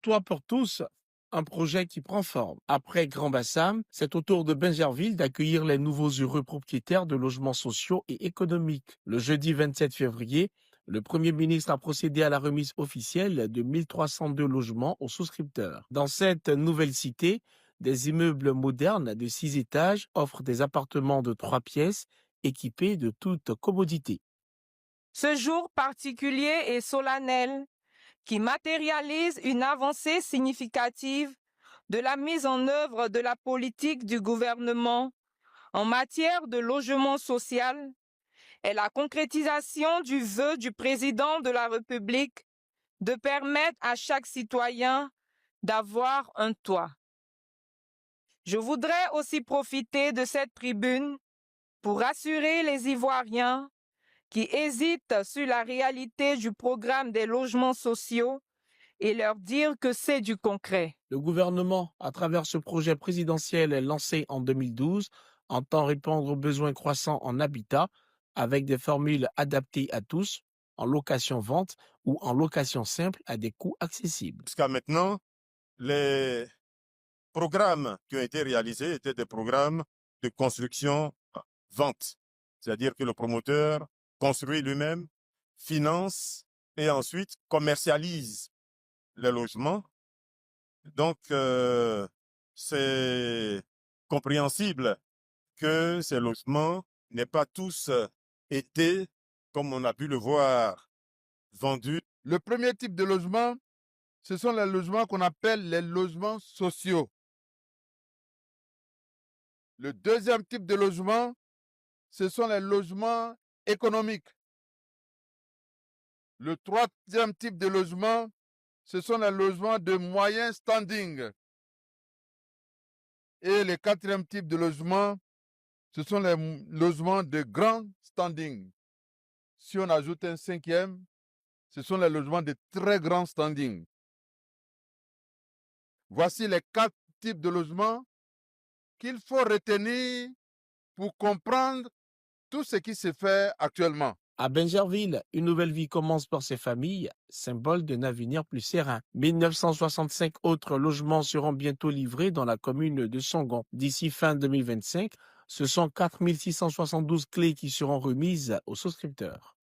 Toi pour tous, un projet qui prend forme. Après Grand Bassam, c'est au tour de Bingerville d'accueillir les nouveaux heureux propriétaires de logements sociaux et économiques. Le jeudi 27 février, le Premier ministre a procédé à la remise officielle de 1302 logements aux souscripteurs. Dans cette nouvelle cité, des immeubles modernes de 6 étages offrent des appartements de 3 pièces équipés de toute commodité. Ce jour particulier et solennel qui matérialise une avancée significative de la mise en œuvre de la politique du gouvernement en matière de logement social est la concrétisation du vœu du président de la République de permettre à chaque citoyen d'avoir un toit. Je voudrais aussi profiter de cette tribune pour rassurer les Ivoiriens qui hésitent sur la réalité du programme des logements sociaux et leur dire que c'est du concret. Le gouvernement, à travers ce projet présidentiel lancé en 2012, entend répondre aux besoins croissants en habitat avec des formules adaptées à tous, en location-vente ou en location simple à des coûts accessibles. Jusqu'à maintenant, les programmes qui ont été réalisés étaient des programmes de construction-vente. C'est-à-dire que le promoteur construit lui-même, finance et ensuite commercialise les logements. Donc, c'est compréhensible que ces logements n'aient pas tous été, comme on a pu le voir, vendus. Le premier type de logement, ce sont les logements qu'on appelle les logements sociaux. Le deuxième type de logement, ce sont les logements économiques. Le troisième type de logement, ce sont les logements de moyen standing. Et le quatrième type de logement, ce sont les logements de grand standing. Si on ajoute un cinquième, ce sont les logements de très grand standing. Voici les 4 types de logements qu'il faut retenir pour comprendre tout ce qui se fait actuellement. À Bingerville, une nouvelle vie commence pour ces familles, symbole d'un avenir plus serein. 1965 autres logements seront bientôt livrés dans la commune de Songon. D'ici fin 2025, ce sont 4672 clés qui seront remises aux souscripteurs.